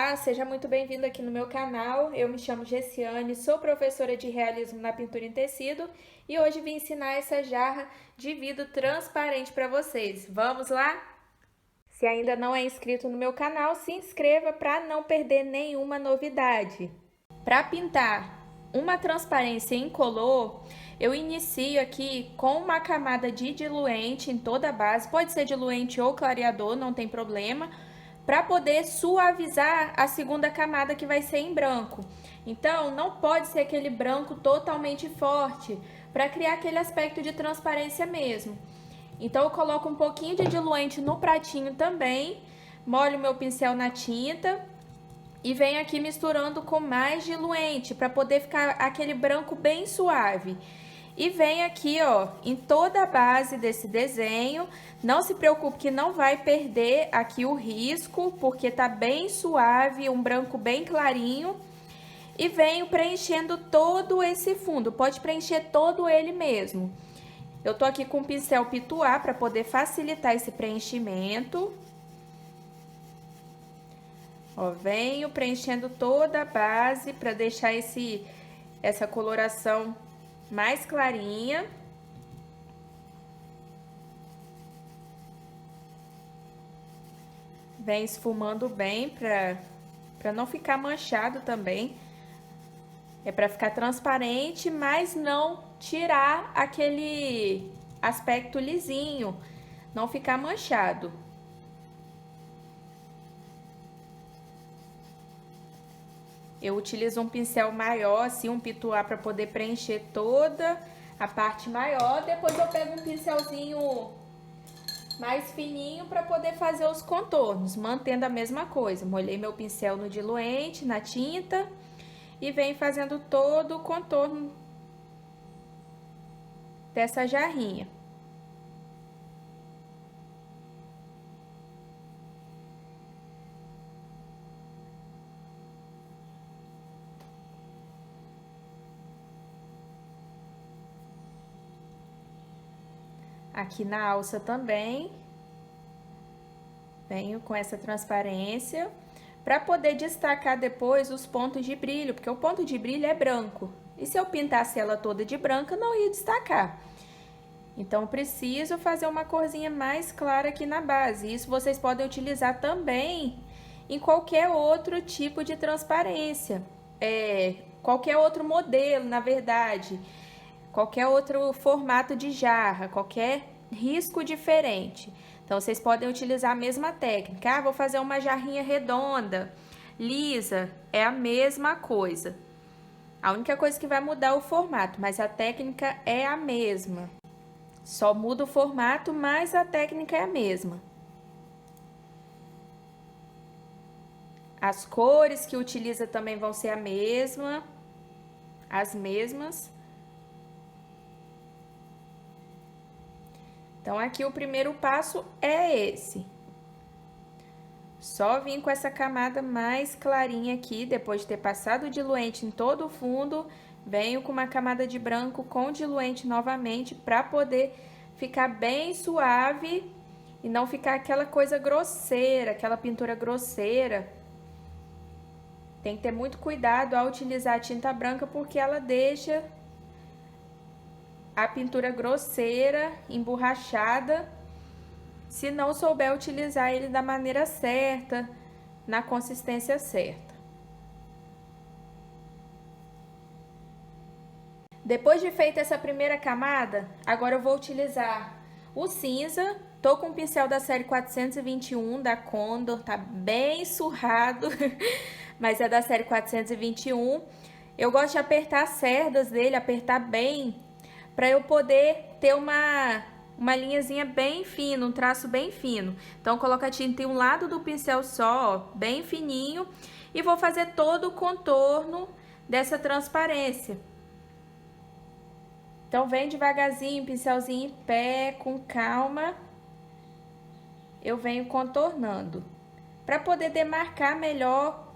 Olá, seja muito bem-vindo aqui no meu canal. Eu me chamo Gessiane, sou professora de realismo na pintura em tecido e hoje vim ensinar essa jarra de vidro transparente para vocês. Vamos lá? Se ainda não é inscrito no meu canal, se inscreva para não perder nenhuma novidade. Para pintar uma transparência incolor, eu inicio aqui com uma camada de diluente em toda a base, pode ser diluente ou clareador, não tem problema, para poder suavizar a segunda camada que vai ser em branco. Então, não pode ser aquele branco totalmente forte, para criar aquele aspecto de transparência mesmo. Então, eu coloco um pouquinho de diluente no pratinho também, molho meu pincel na tinta e venho aqui misturando com mais diluente para poder ficar aquele branco bem suave. E venho aqui, ó, em toda a base desse desenho. Não se preocupe que não vai perder aqui o risco, porque tá bem suave, um branco bem clarinho. E venho preenchendo todo esse fundo, pode preencher todo ele mesmo. Eu tô aqui com o pincel pituá para poder facilitar esse preenchimento. Ó, venho preenchendo toda a base para deixar essa coloração mais clarinha. Vem esfumando bem para não ficar manchado também. É para ficar transparente, mas não tirar aquele aspecto lisinho, não ficar manchado. Eu utilizo um pincel maior, assim, um pituá, para poder preencher toda a parte maior. Depois eu pego um pincelzinho mais fininho para poder fazer os contornos, mantendo a mesma coisa. Molhei meu pincel no diluente, na tinta, e venho fazendo todo o contorno dessa jarrinha. Aqui na alça também, venho com essa transparência, para poder destacar depois os pontos de brilho, porque o ponto de brilho é branco. E se eu pintasse ela toda de branca, não ia destacar. Então, preciso fazer uma corzinha mais clara aqui na base. Isso vocês podem utilizar também em qualquer outro tipo de transparência. Qualquer outro modelo, na verdade. Qualquer outro formato de jarra, qualquer risco diferente. Então, vocês podem utilizar a mesma técnica. Ah, vou fazer uma jarrinha redonda, lisa, é a mesma coisa. A única coisa que vai mudar é o formato, mas a técnica é a mesma. Só muda o formato, mas a técnica é a mesma. As cores que utiliza também vão ser as mesmas. Então, aqui o primeiro passo é esse. Só vim com essa camada mais clarinha aqui, depois de ter passado o diluente em todo o fundo, venho com uma camada de branco com diluente novamente, para poder ficar bem suave e não ficar aquela coisa grosseira, aquela pintura grosseira. Tem que ter muito cuidado ao utilizar a tinta branca, porque ela deixa a pintura grosseira, emborrachada, se não souber utilizar ele da maneira certa, na consistência certa. Depois de feita essa primeira camada, agora eu vou utilizar o cinza. Tô com o pincel da série 421 da Condor, tá bem surrado, mas é da série 421. Eu gosto de apertar as cerdas dele, apertar bem, para eu poder ter uma linhazinha bem fina, um traço bem fino. Então, coloco a tinta em um lado do pincel só, ó, bem fininho, e vou fazer todo o contorno dessa transparência. Então, vem devagarzinho, pincelzinho em pé, com calma, eu venho contornando, para poder demarcar melhor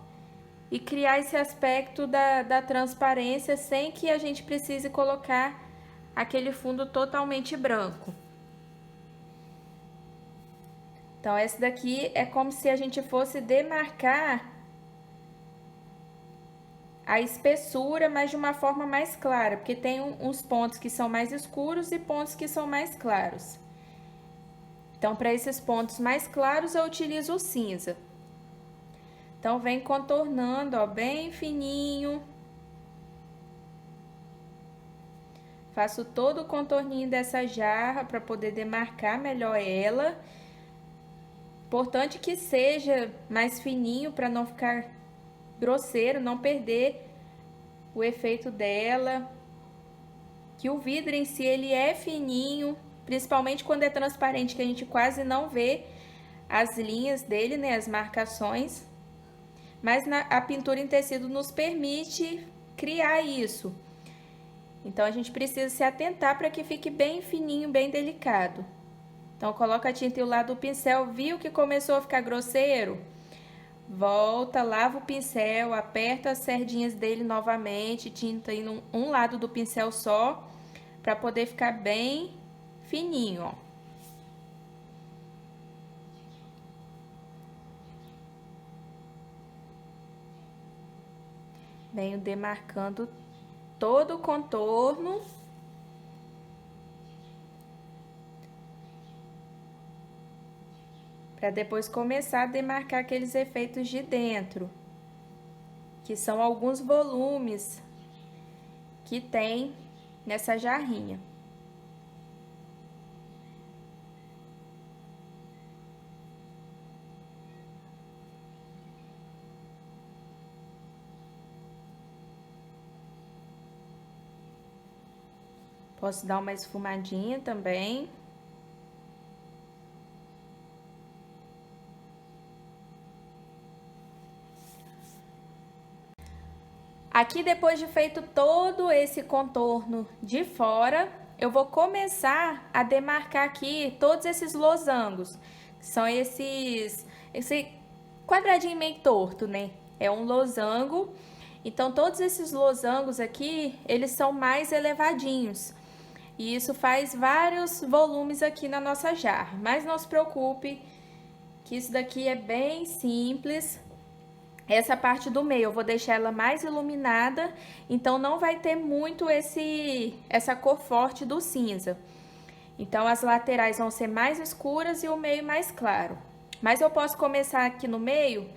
e criar esse aspecto da transparência, sem que a gente precise colocar aquele fundo totalmente branco. Então, essa daqui é como se a gente fosse demarcar a espessura, mas de uma forma mais clara, porque tem uns pontos que são mais escuros e pontos que são mais claros. Então, para esses pontos mais claros, eu utilizo o cinza. Então, vem contornando, ó, bem fininho. Faço todo o contorninho dessa jarra para poder demarcar melhor ela. Importante que seja mais fininho para não ficar grosseiro, não perder o efeito dela. Que o vidro em si ele é fininho, principalmente quando é transparente, que a gente quase não vê as linhas dele, né, as marcações. Mas a pintura em tecido nos permite criar isso. Então a gente precisa se atentar para que fique bem fininho, bem delicado. Então coloca a tinta e o lado do pincel, viu que começou a ficar grosseiro? Volta, lava o pincel, aperta as sardinhas dele novamente, tinta em um lado do pincel só, para poder ficar bem fininho, ó. Venho demarcando todo o contorno. Para depois começar a demarcar aqueles efeitos de dentro, que são alguns volumes que tem nessa jarrinha. Posso dar uma esfumadinha também. Aqui, depois de feito todo esse contorno de fora, eu vou começar a demarcar aqui todos esses losangos. São esse quadradinho meio torto, né? É um losango. Então, todos esses losangos aqui, eles são mais elevadinhos. E isso faz vários volumes aqui na nossa jarra. Mas não se preocupe, que isso daqui é bem simples. Essa parte do meio eu vou deixar ela mais iluminada, então não vai ter muito essa cor forte do cinza. Então as laterais vão ser mais escuras e o meio mais claro. Mas eu posso começar aqui no meio,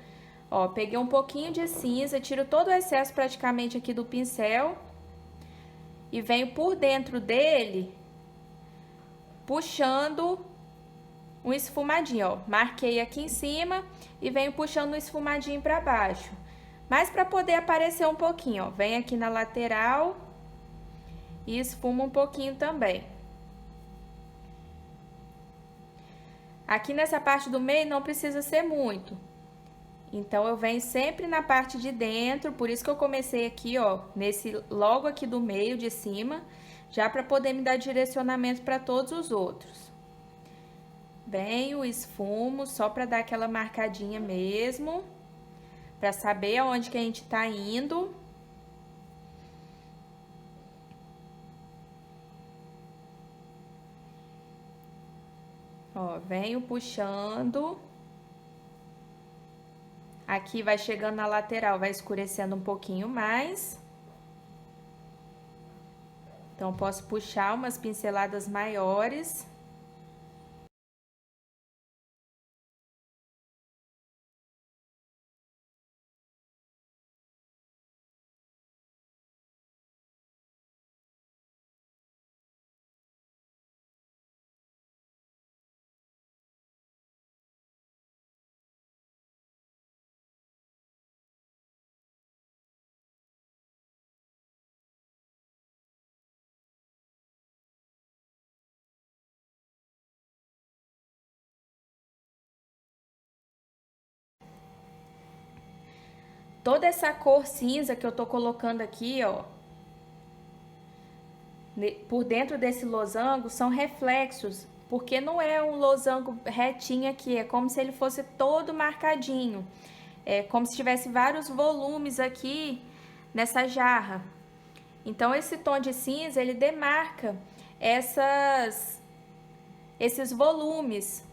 ó, peguei um pouquinho de cinza, tiro todo o excesso praticamente aqui do pincel e venho por dentro dele, puxando um esfumadinho, ó. Marquei aqui em cima e venho puxando um esfumadinho para baixo. Mas para poder aparecer um pouquinho, ó, vem aqui na lateral e esfuma um pouquinho também. Aqui nessa parte do meio não precisa ser muito. Então, eu venho sempre na parte de dentro, por isso que eu comecei aqui, ó, logo aqui do meio de cima, já para poder me dar direcionamento para todos os outros. Venho, esfumo, só para dar aquela marcadinha mesmo, para saber aonde que a gente tá indo. Ó, venho puxando. Aqui vai chegando na lateral, vai escurecendo um pouquinho mais. Então, posso puxar umas pinceladas maiores. Toda essa cor cinza que eu tô colocando aqui, ó, por dentro desse losango, são reflexos, porque não é um losango retinho aqui, é como se ele fosse todo marcadinho. É como se tivesse vários volumes aqui nessa jarra. Então, esse tom de cinza, ele demarca esses volumes.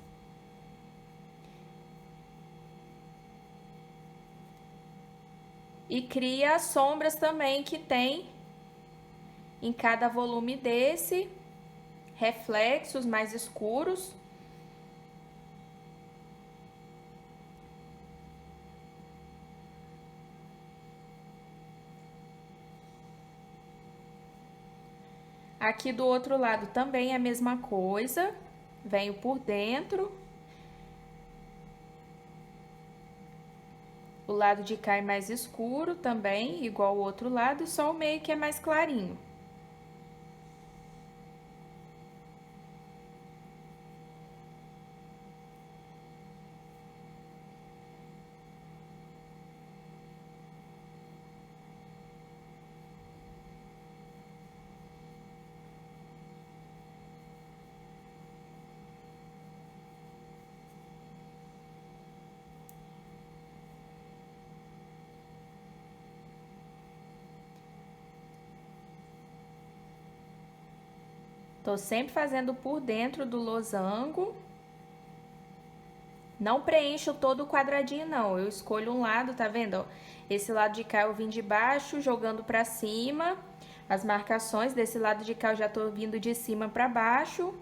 e cria as sombras também que tem em cada volume desse, reflexos mais escuros. Aqui do outro lado também é a mesma coisa, venho por dentro. O lado de cá é mais escuro também, igual o outro lado, e só o meio que é mais clarinho. Tô sempre fazendo por dentro do losango. Não preencho todo o quadradinho, não. Eu escolho um lado, tá vendo? Ó, esse lado de cá eu vim de baixo, jogando pra cima. As marcações desse lado de cá eu já tô vindo de cima pra baixo.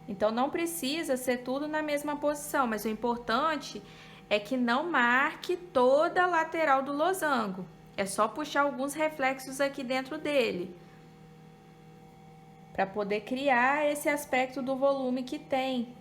Então, não precisa ser tudo na mesma posição, mas o importante é que não marque toda a lateral do losango. É só puxar alguns reflexos aqui dentro dele, para poder criar esse aspecto do volume que tem.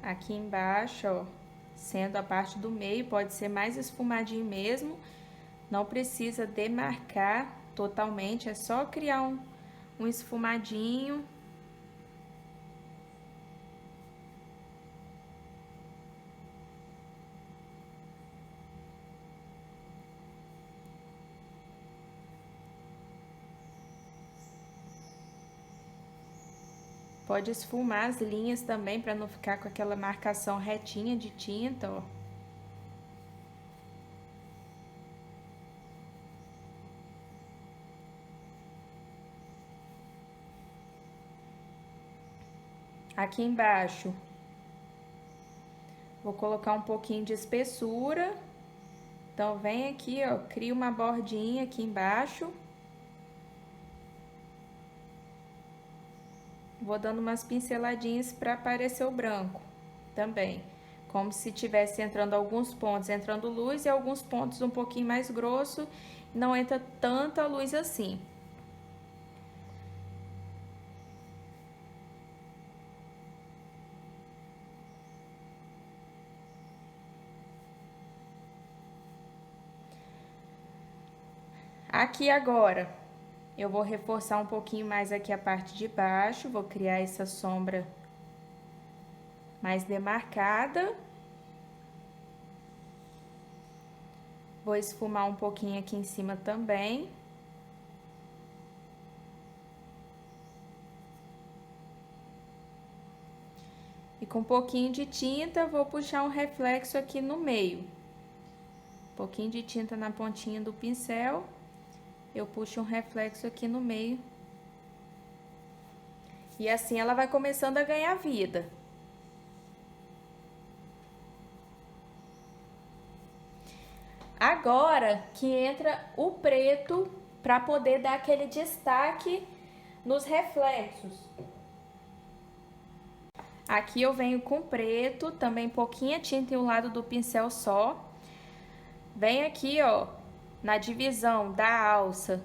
Aqui embaixo, ó, sendo a parte do meio, pode ser mais esfumadinho mesmo. Não precisa demarcar totalmente, é só criar um esfumadinho. Pode esfumar as linhas também, para não ficar com aquela marcação retinha de tinta, ó. Aqui embaixo, vou colocar um pouquinho de espessura. Então, vem aqui, ó, cria uma bordinha aqui embaixo. Vou dando umas pinceladinhas para aparecer o branco também. Como se tivesse entrando alguns pontos, entrando luz, e alguns pontos um pouquinho mais grosso, não entra tanta luz assim. Aqui agora, eu vou reforçar um pouquinho mais aqui a parte de baixo, vou criar essa sombra mais demarcada. Vou esfumar um pouquinho aqui em cima também. E com um pouquinho de tinta, vou puxar um reflexo aqui no meio. Um pouquinho de tinta na pontinha do pincel, eu puxo um reflexo aqui no meio. E assim ela vai começando a ganhar vida. Agora que entra o preto para poder dar aquele destaque nos reflexos. Aqui eu venho com preto, também pouquinha tinta em um lado do pincel só. Venho aqui, ó, na divisão da alça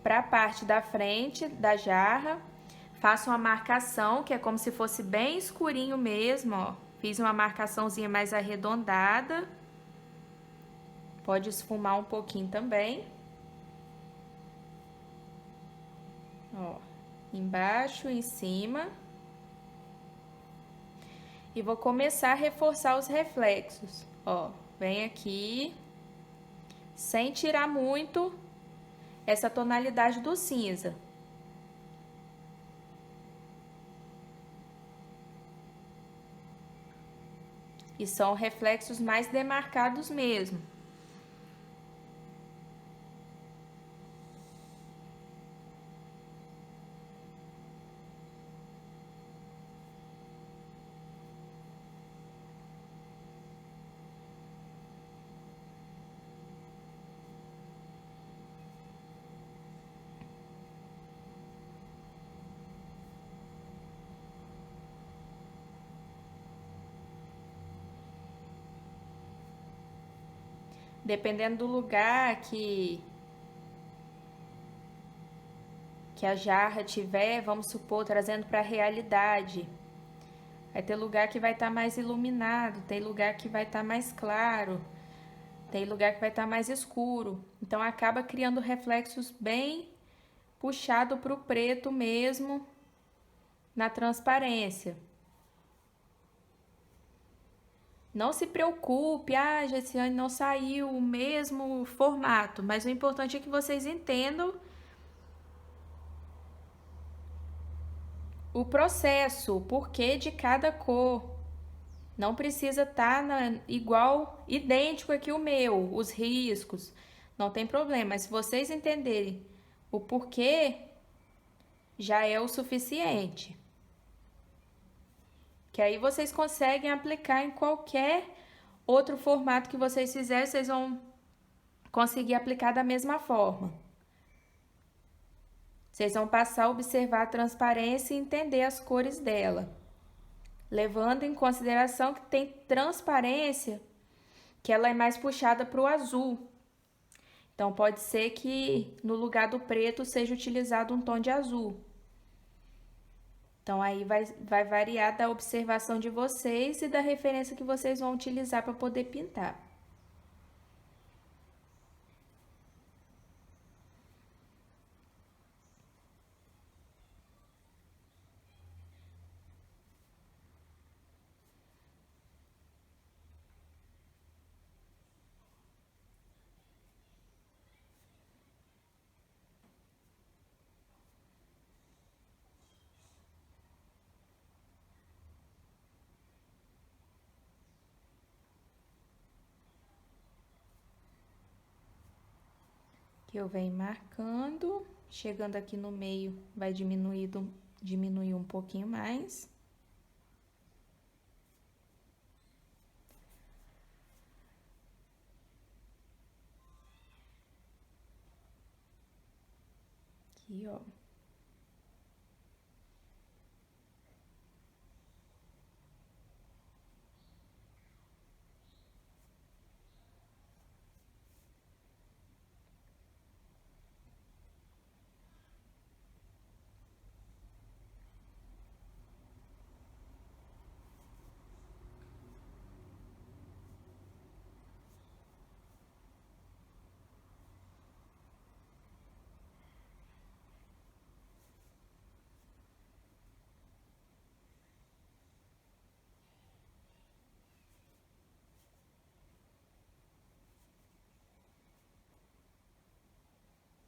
para a parte da frente da jarra. Faço uma marcação, que é como se fosse bem escurinho mesmo, ó. Fiz uma marcaçãozinha mais arredondada. Pode esfumar um pouquinho também. Ó. embaixo, em cima. E vou começar a reforçar os reflexos. Ó, vem aqui, sem tirar muito essa tonalidade do cinza. E são reflexos mais demarcados mesmo. Dependendo do lugar que a jarra tiver, vamos supor, trazendo para a realidade. Vai ter lugar que vai estar mais iluminado, tem lugar que vai estar mais claro, tem lugar que vai estar mais escuro. Então acaba criando reflexos bem puxado para o preto mesmo na transparência. Não se preocupe, Gessiane, não saiu o mesmo formato, mas o importante é que vocês entendam o processo, o porquê de cada cor. Não precisa estar igual, idêntico aqui o meu, os riscos. Não tem problema, mas se vocês entenderem o porquê, já é o suficiente. Que aí vocês conseguem aplicar em qualquer outro formato que vocês fizerem, vocês vão conseguir aplicar da mesma forma. Vocês vão passar a observar a transparência e entender as cores dela, levando em consideração que tem transparência, que ela é mais puxada para o azul. Então pode ser que no lugar do preto seja utilizado um tom de azul. Então aí vai variar da observação de vocês e da referência que vocês vão utilizar para poder pintar. Que eu venho marcando, chegando aqui no meio vai diminuir um pouquinho mais. Aqui, ó.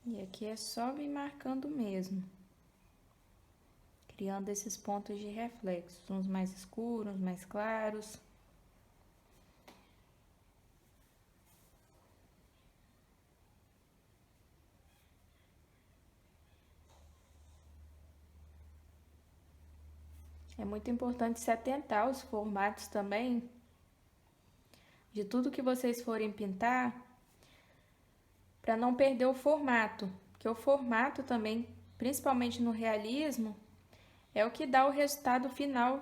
E aqui é só vir marcando mesmo, criando esses pontos de reflexos, uns mais escuros, uns mais claros. É muito importante se atentar aos formatos também, de tudo que vocês forem pintar, para não perder o formato, porque o formato também, principalmente no realismo, é o que dá o resultado final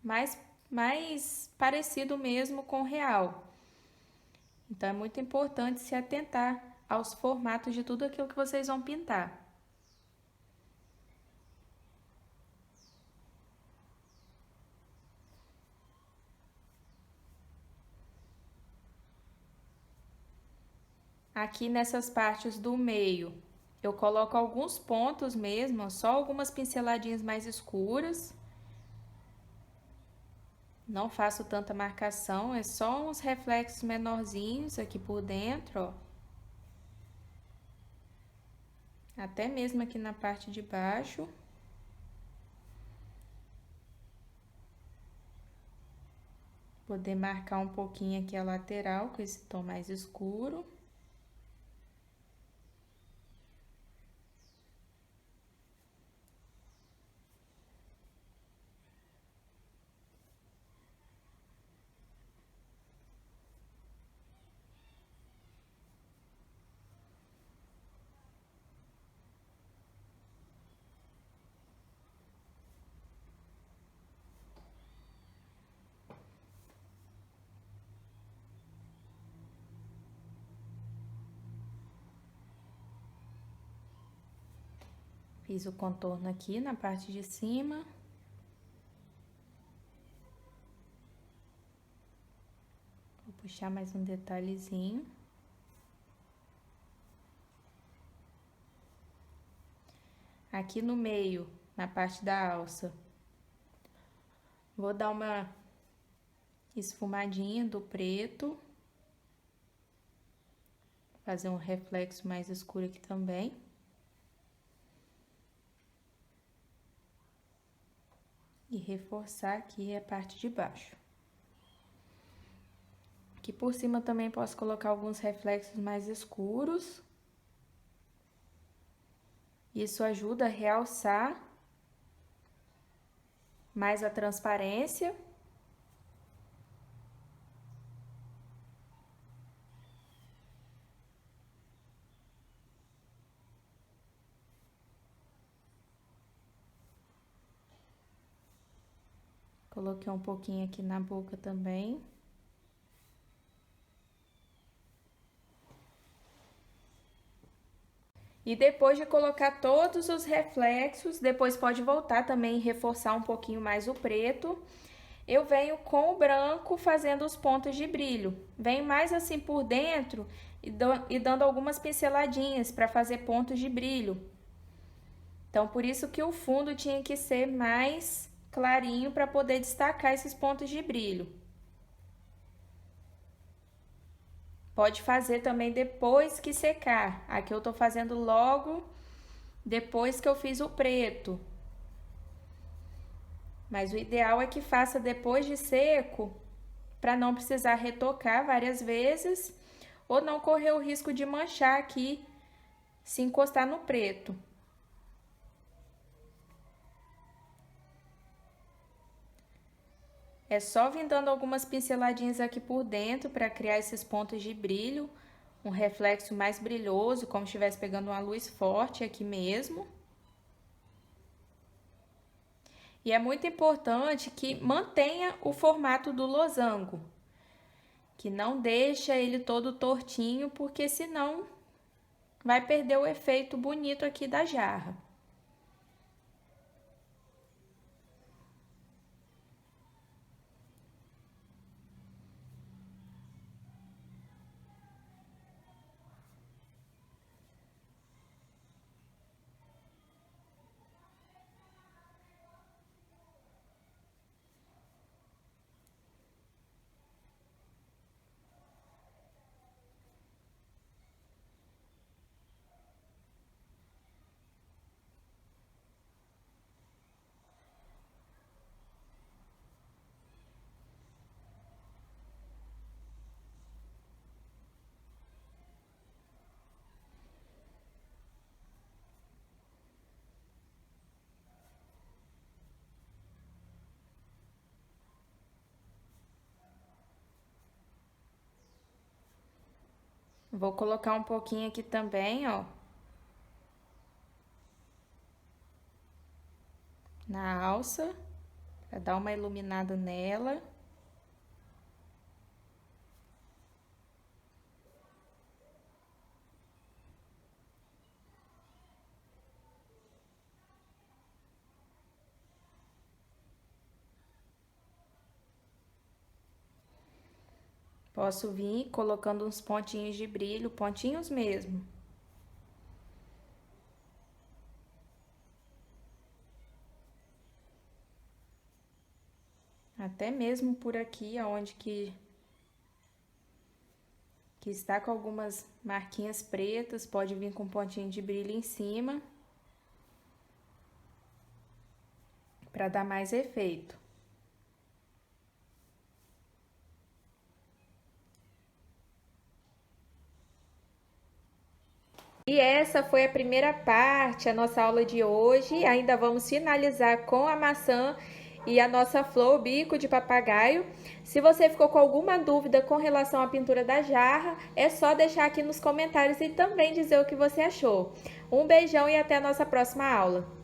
mais parecido mesmo com o real. Então é muito importante se atentar aos formatos de tudo aquilo que vocês vão pintar. Aqui nessas partes do meio, Eu coloco alguns pontos mesmo, só algumas pinceladinhas mais escuras. Não faço tanta marcação, é só uns reflexos menorzinhos aqui por dentro, ó. Até mesmo aqui na parte de baixo. Poder marcar um pouquinho aqui a lateral com esse tom mais escuro. Fiz o contorno aqui na parte de cima. Vou puxar mais um detalhezinho. Aqui no meio, na parte da alça, vou dar uma esfumadinha do preto. Fazer um reflexo mais escuro aqui também. E reforçar aqui a parte de baixo. Aqui por cima também posso colocar alguns reflexos mais escuros. Isso ajuda a realçar mais a transparência. Coloquei um pouquinho aqui na boca também. E depois de colocar todos os reflexos, depois pode voltar também e reforçar um pouquinho mais o preto. Eu venho com o branco fazendo os pontos de brilho. Venho mais assim por dentro e dando algumas pinceladinhas para fazer pontos de brilho. Então, por isso que o fundo tinha que ser mais clarinho para poder destacar esses pontos de brilho. Pode fazer também depois que secar. Aqui eu tô fazendo logo depois que eu fiz o preto. Mas o ideal é que faça depois de seco, para não precisar retocar várias vezes ou não correr o risco de manchar aqui se encostar no preto. É só vir dando algumas pinceladinhas aqui por dentro para criar esses pontos de brilho, um reflexo mais brilhoso, como se estivesse pegando uma luz forte aqui mesmo. E é muito importante que mantenha o formato do losango, que não deixa ele todo tortinho, porque senão vai perder o efeito bonito aqui da jarra. Vou colocar um pouquinho aqui também, ó, na alça, para dar uma iluminada nela. Posso vir colocando uns pontinhos de brilho, pontinhos mesmo. até mesmo por aqui, onde que está com algumas marquinhas pretas, pode vir com um pontinho de brilho em cima, para dar mais efeito. E essa foi a primeira parte, a nossa aula de hoje. Ainda vamos finalizar com a maçã e a nossa flor, o bico de papagaio. Se você ficou com alguma dúvida com relação à pintura da jarra, é só deixar aqui nos comentários e também dizer o que você achou. Um beijão e até a nossa próxima aula.